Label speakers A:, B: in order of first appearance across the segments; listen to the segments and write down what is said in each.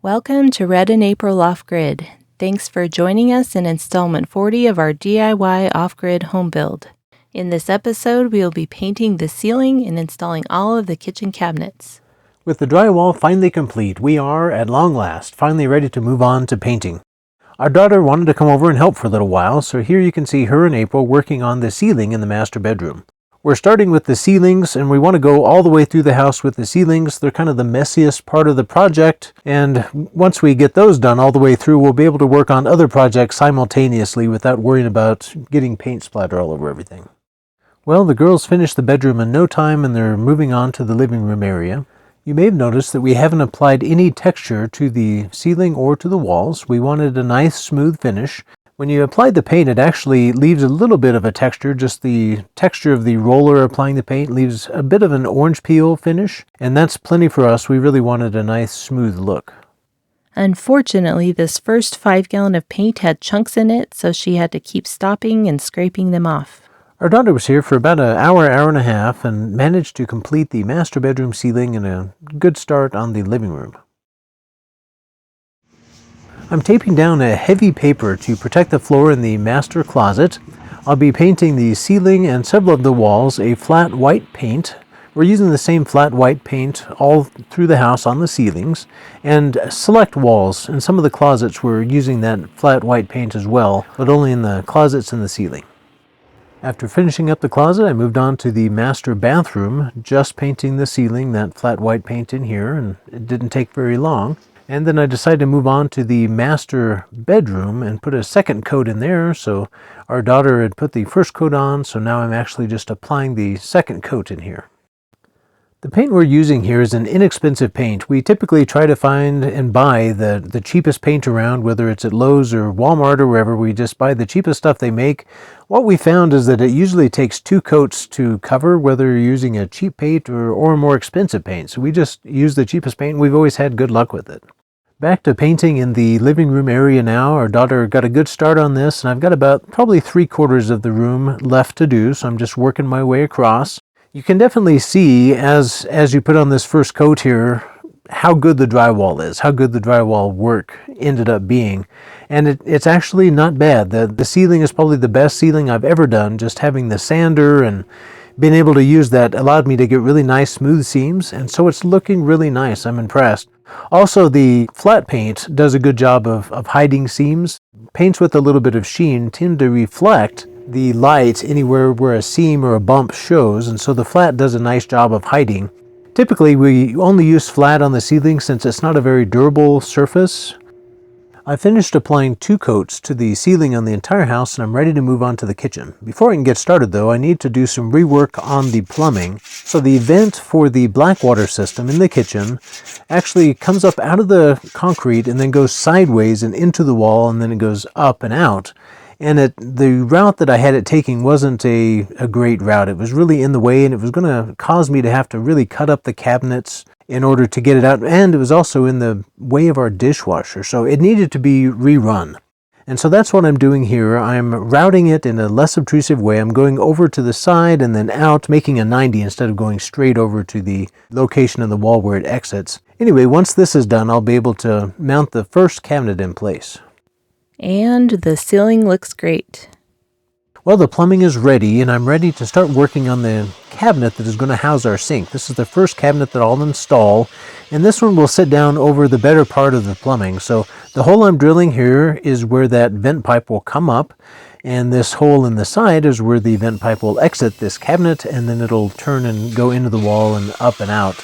A: Welcome to Red in April Off-Grid. Thanks for joining us in installment 40 of our DIY off-grid home build. In this episode, we will be painting the ceiling and installing all of the kitchen cabinets.
B: With the drywall finally complete, we are, at long last, finally ready to move on to painting. Our daughter wanted to come over and help for a little while, so here you can see her and April working on the ceiling in the master bedroom. We're starting with the ceilings, and we want to go all the way through the house with the ceilings. They're kind of the messiest part of the project, and once we get those done all the way through, we'll be able to work on other projects simultaneously without worrying about getting paint splatter all over everything. Well, the girls finished the bedroom in no time, and they're moving on to the living room area. You may have noticed that we haven't applied any texture to the ceiling or to the walls. We wanted a nice smooth finish. When you apply the paint, it actually leaves a little bit of a texture. Just the texture of the roller applying the paint leaves a bit of an orange peel finish, and that's plenty for us. We really wanted a nice smooth look.
A: Unfortunately, this first 5 gallon of paint had chunks in it, so she had to keep stopping and scraping them off.
B: Our daughter was here for about an hour and a half and managed to complete the master bedroom ceiling and a good start on the living room. I'm taping down a heavy paper to protect the floor in the master closet. I'll be painting the ceiling and several of the walls a flat white paint. We're using the same flat white paint all through the house on the ceilings, and select walls. In some of the closets we're using that flat white paint as well, but only in the closets and the ceiling. After finishing up the closet, I moved on to the master bathroom, just painting the ceiling, that flat white paint in here, and it didn't take very long. And then I decided to move on to the master bedroom and put a second coat in there. So our daughter had put the first coat on, so now I'm actually just applying the second coat in here. The paint we're using here is an inexpensive paint. We typically try to find and buy the cheapest paint around, whether it's at Lowe's or Walmart or wherever. We just buy the cheapest stuff they make. What we found is that it usually takes 2 coats to cover, whether you're using a cheap paint or a more expensive paint. So we just use the cheapest paint, and we've always had good luck with it. Back to painting in the living room area now. Our daughter got a good start on this, and I've got about probably 3/4 of the room left to do, so I'm just working my way across. You can definitely see as you put on this first coat here how good the drywall is, how good the drywall work ended up being. And it's actually not bad. The ceiling is probably the best ceiling I've ever done. Just having the sander and being able to use that allowed me to get really nice smooth seams, and so it's looking really nice. I'm impressed. Also, the flat paint does a good job of hiding seams. Paints with a little bit of sheen tend to reflect the light anywhere where a seam or a bump shows, and so the flat does a nice job of hiding. Typically, we only use flat on the ceiling since it's not a very durable surface. I finished applying 2 coats to the ceiling on the entire house, and I'm ready to move on to the kitchen. Before I can get started though, I need to do some rework on the plumbing. So the vent for the black water system in the kitchen actually comes up out of the concrete and then goes sideways and into the wall, and then it goes up and out. And the route that I had it taking wasn't a great route. It was really in the way, and it was going to cause me to have to really cut up the cabinets in order to get it out. And it was also in the way of our dishwasher, so it needed to be rerun. And so that's what I'm doing here. I'm routing it in a less obtrusive way. I'm going over to the side and then out, making a 90 instead of going straight over to the location of the wall where it exits. Anyway, once this is done, I'll be able to mount the first cabinet in place.
A: And the ceiling looks great.
B: Well, the plumbing is ready, and I'm ready to start working on the cabinet that is going to house our sink. This is the first cabinet that I'll install, and this one will sit down over the better part of the plumbing. So the hole I'm drilling here is where that vent pipe will come up, and this hole in the side is where the vent pipe will exit this cabinet, and then it'll turn and go into the wall and up and out.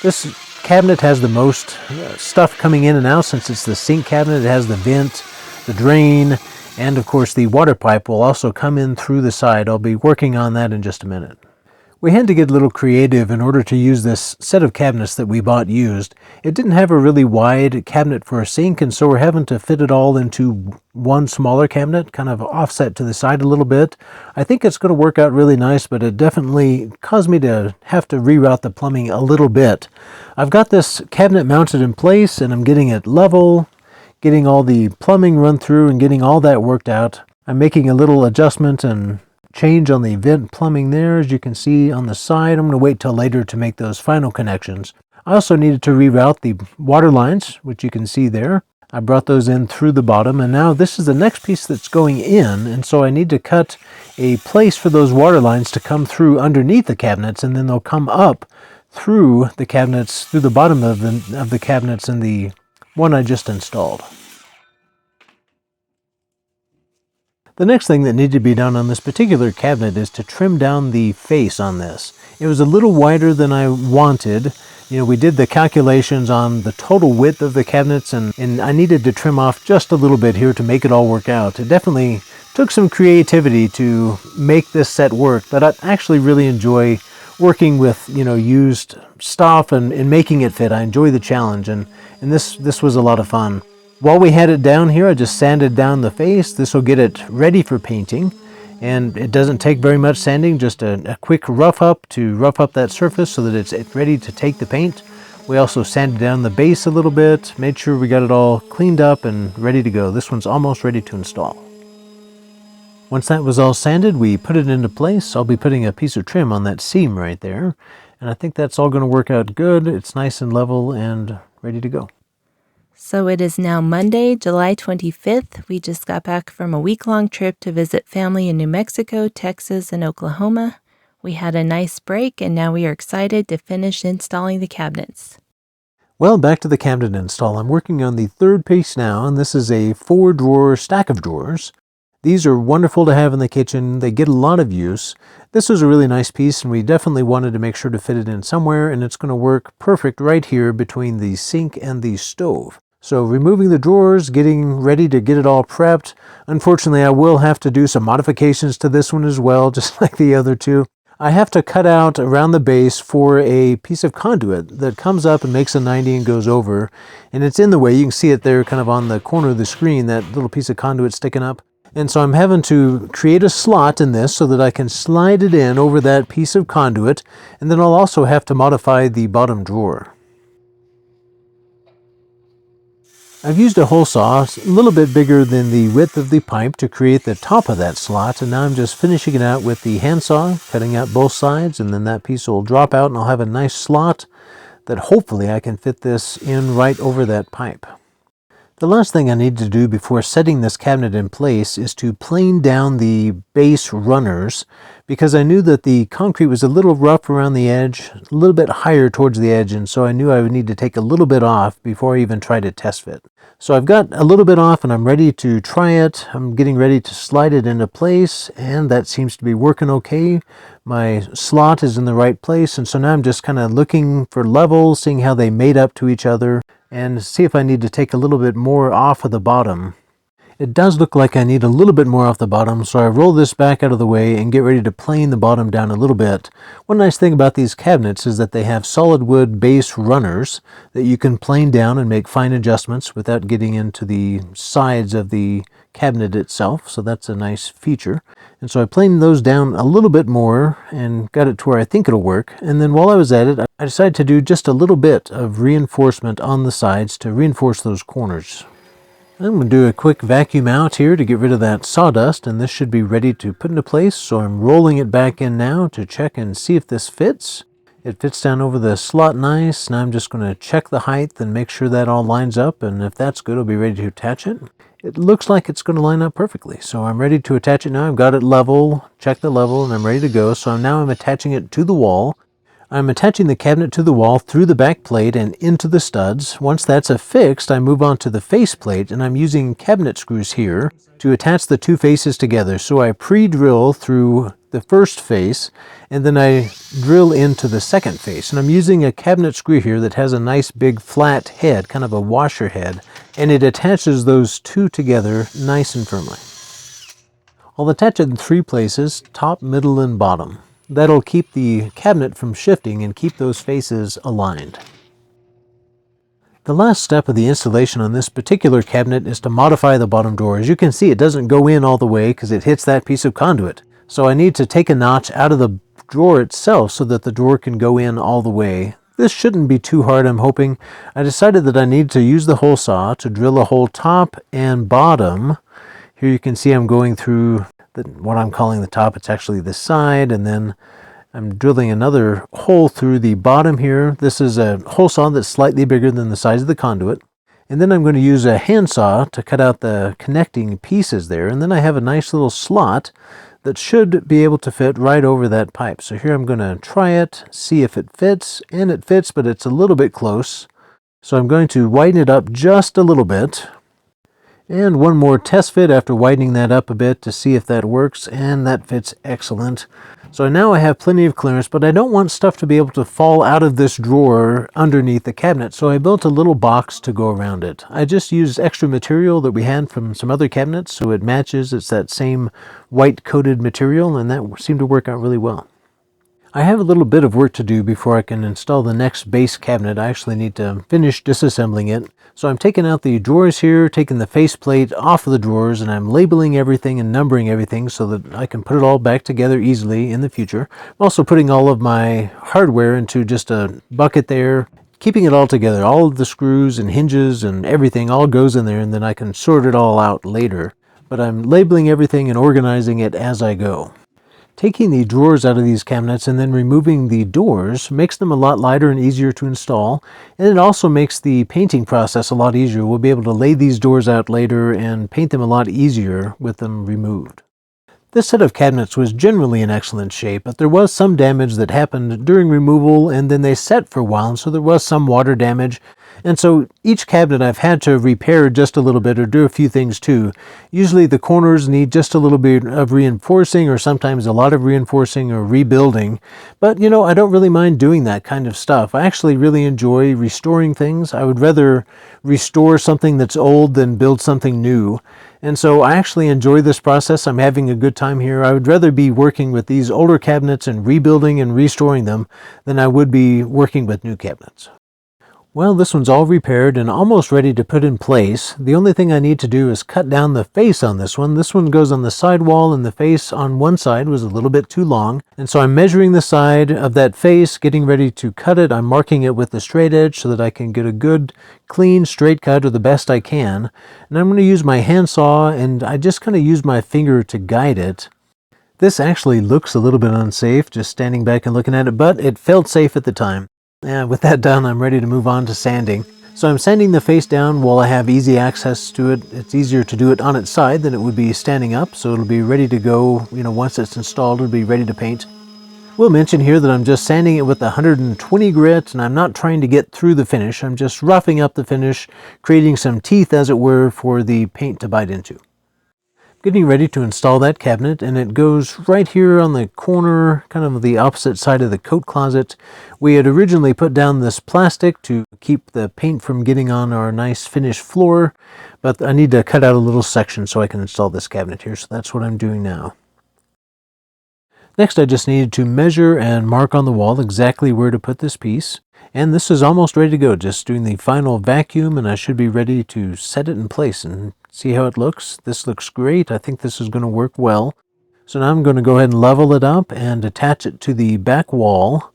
B: This cabinet has the most stuff coming in and out. Since it's the sink cabinet, it has the vent, the drain, and of course the water pipe will also come in through the side. I'll be working on that in just a minute. We had to get a little creative in order to use this set of cabinets that we bought used. It didn't have a really wide cabinet for a sink, and so we're having to fit it all into one smaller cabinet, kind of offset to the side a little bit. I think it's going to work out really nice, but it definitely caused me to have to reroute the plumbing a little bit. I've got this cabinet mounted in place, and I'm getting it level, getting all the plumbing run through and getting all that worked out. I'm making a little adjustment and change on the vent plumbing there, as you can see on the side. I'm going to wait till later to make those final connections. I also needed to reroute the water lines, which you can see there. I brought those in through the bottom, and now this is the next piece that's going in, and so I need to cut a place for those water lines to come through underneath the cabinets, and then they'll come up through the cabinets, through the bottom of the cabinets in the one I just installed. The next thing that needed to be done on this particular cabinet is to trim down the face on this. It was a little wider than I wanted. We did the calculations on the total width of the cabinets, and I needed to trim off just a little bit here to make it all work out. It definitely took some creativity to make this set work, but I actually really enjoy working with used stuff and making it fit. I enjoy the challenge, and this was a lot of fun. While we had it down here, I just sanded down the face. This will get it ready for painting, and it doesn't take very much sanding, just a quick rough up to rough up that surface so that it's ready to take the paint. We also sanded down the base a little bit, made sure we got it all cleaned up and ready to go. This one's almost ready to install. Once that was all sanded, we put it into place. I'll be putting a piece of trim on that seam right there, and I think that's all going to work out good. It's nice and level and ready to go.
A: So it is now Monday, July 25th. We just got back from a week-long trip to visit family in New Mexico, Texas, and Oklahoma. We had a nice break, and now we are excited to finish installing the cabinets.
B: Well, back to the cabinet install. I'm working on the third piece now, and this is a 4-drawer stack of drawers. These are wonderful to have in the kitchen. They get a lot of use. This was a really nice piece, and we definitely wanted to make sure to fit it in somewhere, and it's going to work perfect right here between the sink and the stove. So removing the drawers, getting ready to get it all prepped. Unfortunately, I will have to do some modifications to this one as well, just like the other two. I have to cut out around the base for a piece of conduit that comes up and makes a 90 and goes over. And it's in the way. You can see it there kind of on the corner of the screen, that little piece of conduit sticking up. And so I'm having to create a slot in this so that I can slide it in over that piece of conduit. And then I'll also have to modify the bottom drawer. I've used a hole saw a little bit bigger than the width of the pipe to create the top of that slot, and now I'm just finishing it out with the handsaw, cutting out both sides, and then that piece will drop out and I'll have a nice slot that hopefully I can fit this in right over that pipe. The last thing I need to do before setting this cabinet in place is to plane down the base runners, because I knew that the concrete was a little rough around the edge, a little bit higher towards the edge, and so I knew I would need to take a little bit off before I even tried to test fit. So I've got a little bit off and I'm ready to try it. I'm getting ready to slide it into place, and that seems to be working okay. My slot is in the right place, and so now I'm just kind of looking for levels, seeing how they made up to each other, and see if I need to take a little bit more off of the bottom. It does look like I need a little bit more off the bottom, so I roll this back out of the way and get ready to plane the bottom down a little bit. One nice thing about these cabinets is that they have solid wood base runners that you can plane down and make fine adjustments without getting into the sides of the cabinet itself, so that's a nice feature. And so I planed those down a little bit more and got it to where I think it'll work. And then while I was at it, I decided to do just a little bit of reinforcement on the sides to reinforce those corners. I'm going to do a quick vacuum out here to get rid of that sawdust, and this should be ready to put into place. So I'm rolling it back in now to check and see if this fits. It fits down over the slot nice. Now I'm just going to check the height and make sure that all lines up, and if that's good, I'll be ready to attach it. It looks like it's going to line up perfectly, so I'm ready to attach it now. I've got it level, checked the level, and I'm ready to go. So now I'm attaching it to the wall. I'm attaching the cabinet to the wall through the back plate and into the studs. Once that's affixed, I move on to the face plate, and I'm using cabinet screws here to attach the two faces together. So I pre-drill through the first face, and then I drill into the second face. And I'm using a cabinet screw here that has a nice big flat head, kind of a washer head, and it attaches those two together nice and firmly. I'll attach it in 3 places, top, middle, and bottom. That'll keep the cabinet from shifting and keep those faces aligned. The last step of the installation on this particular cabinet is to modify the bottom drawer. As you can see, it doesn't go in all the way because it hits that piece of conduit. So I need to take a notch out of the drawer itself so that the drawer can go in all the way. This shouldn't be too hard, I'm hoping. I decided that I need to use the hole saw to drill a hole top and bottom. Here you can see I'm going through what I'm calling the top. It's actually the side, and then I'm drilling another hole through the bottom here. This is a hole saw that's slightly bigger than the size of the conduit. And then I'm going to use a handsaw to cut out the connecting pieces there. And then I have a nice little slot that should be able to fit right over that pipe. So here I'm going to try it, see if it fits. And it fits, but it's a little bit close. So I'm going to widen it up just a little bit. And one more test fit after widening that up a bit to see if that works. And that fits excellent. So now I have plenty of clearance, but I don't want stuff to be able to fall out of this drawer underneath the cabinet, so I built a little box to go around it. I just used extra material that we had from some other cabinets, so it matches. It's that same white coated material, and that seemed to work out really well. I have a little bit of work to do before I can install the next base cabinet. I actually need to finish disassembling it. So I'm taking out the drawers here, taking the faceplate off of the drawers, and I'm labeling everything and numbering everything so that I can put it all back together easily in the future. I'm also putting all of my hardware into just a bucket there, keeping it all together. All of the screws and hinges and everything all goes in there, and then I can sort it all out later. But I'm labeling everything and organizing it as I go. Taking the drawers out of these cabinets and then removing the doors makes them a lot lighter and easier to install, and it also makes the painting process a lot easier. We'll be able to lay these doors out later and paint them a lot easier with them removed. This set of cabinets was generally in excellent shape, but there was some damage that happened during removal, and then they set for a while, and so there was some water damage. And so each cabinet I've had to repair just a little bit or do a few things too. Usually the corners need just a little bit of reinforcing, or sometimes a lot of reinforcing or rebuilding. But I don't really mind doing that kind of stuff. I actually really enjoy restoring things. I would rather restore something that's old than build something new. And so I actually enjoy this process. I'm having a good time here. I would rather be working with these older cabinets and rebuilding and restoring them than I would be working with new cabinets. Well, this one's all repaired and almost ready to put in place. The only thing I need to do is cut down the face on this one. This one goes on the side wall, and the face on one side was a little bit too long. And so I'm measuring the side of that face, getting ready to cut it. I'm marking it with the straight edge so that I can get a good, clean, straight cut, or the best I can. And I'm going to use my handsaw, and I just kind of use my finger to guide it. This actually looks a little bit unsafe, just standing back and looking at it, but it felt safe at the time. And with that done, I'm ready to move on to sanding. So I'm sanding the face down while I have easy access to it. It's easier to do it on its side than it would be standing up, so it'll be ready to go, once it's installed, it'll be ready to paint. We'll mention here that I'm just sanding it with 120 grit, and I'm not trying to get through the finish. I'm just roughing up the finish, creating some teeth, as it were, for the paint to bite into. Getting ready to install that cabinet, and it goes right here on the corner, kind of the opposite side of the coat closet. We had originally put down this plastic to keep the paint from getting on our nice finished floor, but I need to cut out a little section so I can install this cabinet here, so that's what I'm doing now. Next, I just needed to measure and mark on the wall exactly where to put this piece. And this is almost ready to go, just doing the final vacuum, and I should be ready to set it in place and see how it looks. This looks great. I think this is going to work well. So now I'm going to go ahead and level it up and attach it to the back wall.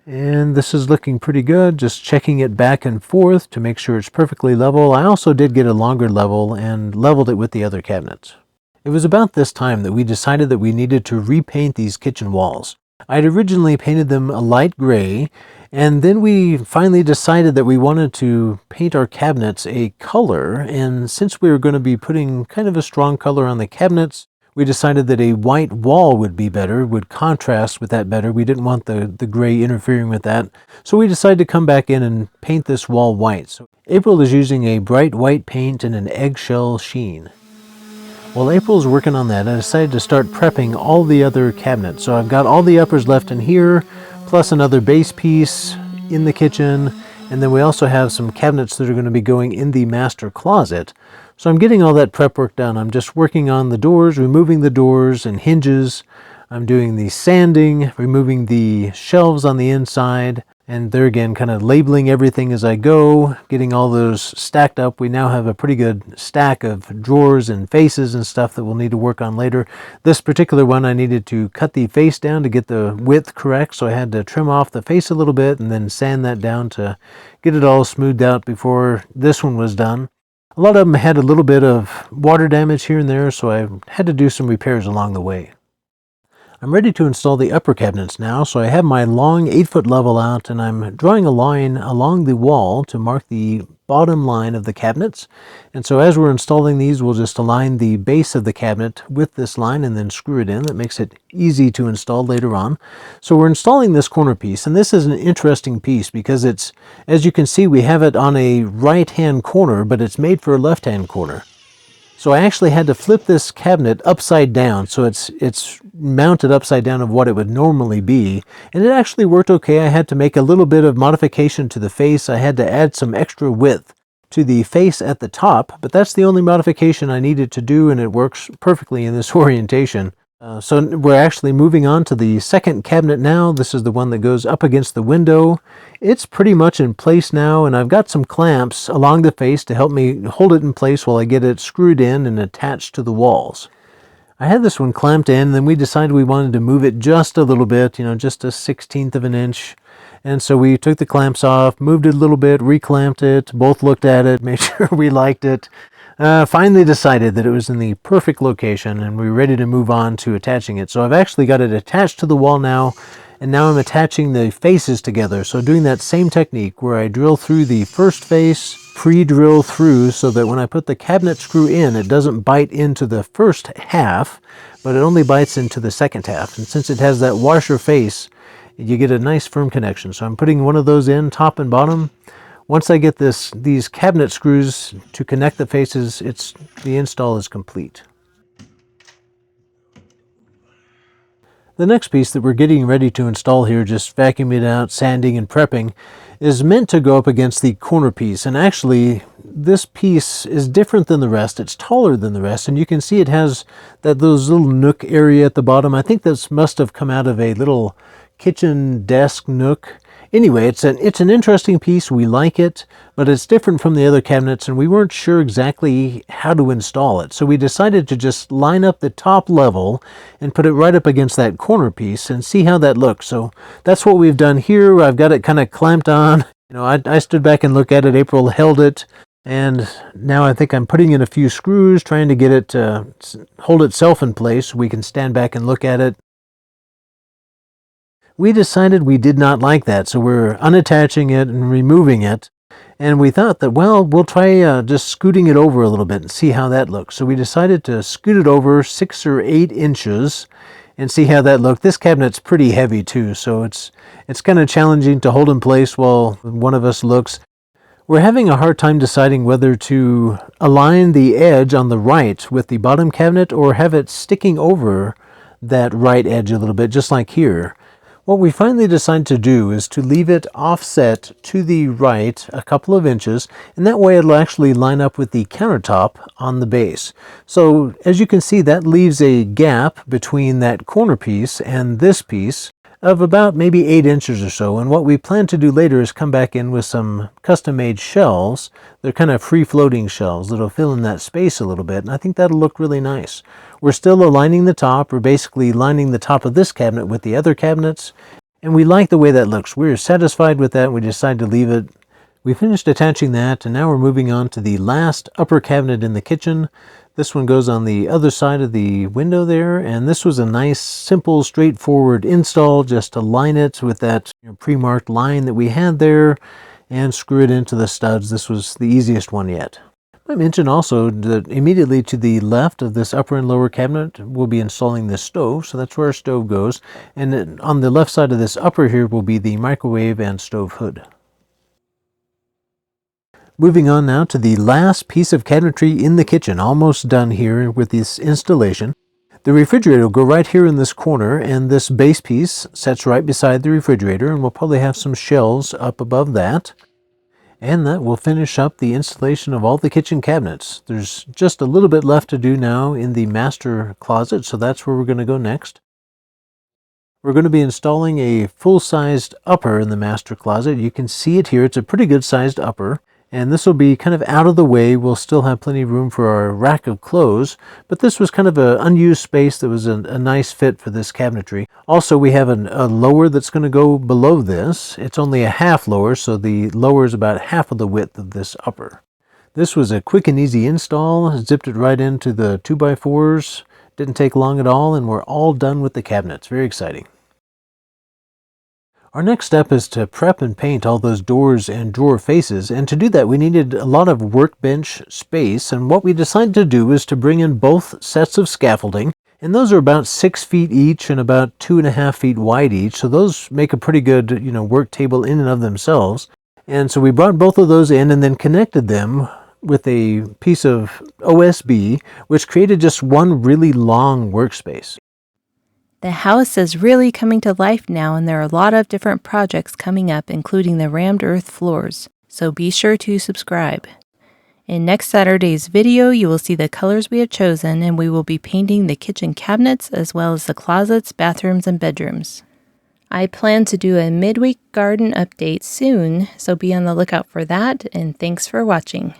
B: And this is looking pretty good, just checking it back and forth to make sure it's perfectly level. I also did get a longer level and leveled it with the other cabinets. It was about this time that we decided that we needed to repaint these kitchen walls. I had originally painted them a light gray, and then we finally decided that we wanted to paint our cabinets a color, and since we were going to be putting kind of a strong color on the cabinets, we decided that a white wall would be better, would contrast with that better. We didn't want the gray interfering with that, so we decided to come back in and paint this wall white. So April is using a bright white paint and an eggshell sheen. While April's working on that, I decided to start prepping all the other cabinets. So I've got all the uppers left in here, plus another base piece in the kitchen, and then we also have some cabinets that are going to be going in the master closet. So I'm getting all that prep work done. I'm just working on the doors, removing the doors and hinges. I'm doing the sanding, removing the shelves on the inside, and there again, kind of labeling everything as I go, getting all those stacked up. We now have a pretty good stack of drawers and faces and stuff that we'll need to work on later. This particular one, I needed to cut the face down to get the width correct, so I had to trim off the face a little bit and then sand that down to get it all smoothed out before this one was done. A lot of them had a little bit of water damage here and there, so I had to do some repairs along the way. I'm ready to install the upper cabinets now, so I have my long 8-foot level out, and I'm drawing a line along the wall to mark the bottom line of the cabinets. And so as we're installing these, we'll just align the base of the cabinet with this line and then screw it in. That makes it easy to install later on. So we're installing this corner piece, and this is an interesting piece because it's, as you can see, we have it on a right-hand corner, but it's made for a left-hand corner. So I actually had to flip this cabinet upside down, so it's mounted upside down of what it would normally be, and it actually worked okay. I had to make a little bit of modification to the face. I had to add some extra width to the face at the top, but that's the only modification I needed to do, and it works perfectly in this orientation. So we're actually moving on to the second cabinet now. This is the one that goes up against the window. It's pretty much in place now, and I've got some clamps along the face to help me hold it in place while I get it screwed in and attached to the walls. I had this one clamped in, and then we decided we wanted to move it just a little bit, just a 1/16 of an inch. And so we took the clamps off, moved it a little bit, reclamped it, both looked at it, made sure we liked it. Finally decided that it was in the perfect location, and we were ready to move on to attaching it. So I've actually got it attached to the wall now, and now I'm attaching the faces together. So doing that same technique where I drill through the first face, pre-drill through so that when I put the cabinet screw in, it doesn't bite into the first half, but it only bites into the second half. And since it has that washer face, you get a nice firm connection. So I'm putting one of those in, top and bottom. Once I get these cabinet screws to connect the faces, the install is complete. The next piece that we're getting ready to install here, just vacuuming it out, sanding and prepping, is meant to go up against the corner piece. And actually, this piece is different than the rest. It's taller than the rest, and you can see it has those little nook area at the bottom. I think this must have come out of a little kitchen desk nook. Anyway, it's an interesting piece. We like it, but it's different from the other cabinets, and we weren't sure exactly how to install it. So we decided to just line up the top level and put it right up against that corner piece and see how that looks. So that's what we've done here. I've got it kind of clamped on. I stood back and looked at it. April held it, and now I think I'm putting in a few screws, trying to get it to hold itself in place so we can stand back and look at it. We decided we did not like that, so we're unattaching it and removing it. And we thought that, well, we'll try just scooting it over a little bit and see how that looks. So we decided to scoot it over 6 or 8 inches and see how that looked. This cabinet's pretty heavy too, so it's kind of challenging to hold in place while one of us looks. We're having a hard time deciding whether to align the edge on the right with the bottom cabinet or have it sticking over that right edge a little bit, just like here. What we finally decided to do is to leave it offset to the right a couple of inches, and that way it'll actually line up with the countertop on the base. So as you can see, that leaves a gap between that corner piece and this piece of about maybe 8 inches or so. And what we plan to do later is come back in with some custom-made shelves. They're kind of free-floating shelves that'll fill in that space a little bit, and I think that'll look really nice. We're still aligning the top. We're basically lining the top of this cabinet with the other cabinets, and we like the way that looks. We're satisfied with that. We decided to leave it. We finished attaching that, and now we're moving on to the last upper cabinet in the kitchen. This one goes on the other side of the window there, and this was a nice, simple, straightforward install, just to line it with that pre-marked line that we had there and screw it into the studs. This was the easiest one yet. I mentioned also that immediately to the left of this upper and lower cabinet, we'll be installing this stove, so that's where our stove goes. And then on the left side of this upper here will be the microwave and stove hood. Moving on now to the last piece of cabinetry in the kitchen, almost done here with this installation. The refrigerator will go right here in this corner, and this base piece sets right beside the refrigerator, and we'll probably have some shelves up above that. And that will finish up the installation of all the kitchen cabinets. There's just a little bit left to do now in the master closet, so that's where we're going to go next. We're going to be installing a full-sized upper in the master closet. You can see it here. It's a pretty good-sized upper. And this will be kind of out of the way. We'll still have plenty of room for our rack of clothes, but this was kind of an unused space that was a nice fit for this cabinetry. Also, we have a lower that's going to go below this. It's only a half lower, so the lower is about half of the width of this upper. This was a quick and easy install. Zipped it right into the 2x4s. Didn't take long at all, and we're all done with the cabinets. Very exciting. Our next step is to prep and paint all those doors and drawer faces, and to do that we needed a lot of workbench space, and what we decided to do is to bring in both sets of scaffolding, and those are about 6 feet each and about 2.5 feet wide each, so those make a pretty good, work table in and of themselves. And so we brought both of those in and then connected them with a piece of OSB, which created just one really long workspace.
A: The house is really coming to life now, and there are a lot of different projects coming up, including the rammed earth floors, so be sure to subscribe. In next Saturday's video, you will see the colors we have chosen, and we will be painting the kitchen cabinets as well as the closets, bathrooms, and bedrooms. I plan to do a midweek garden update soon, so be on the lookout for that, and thanks for watching.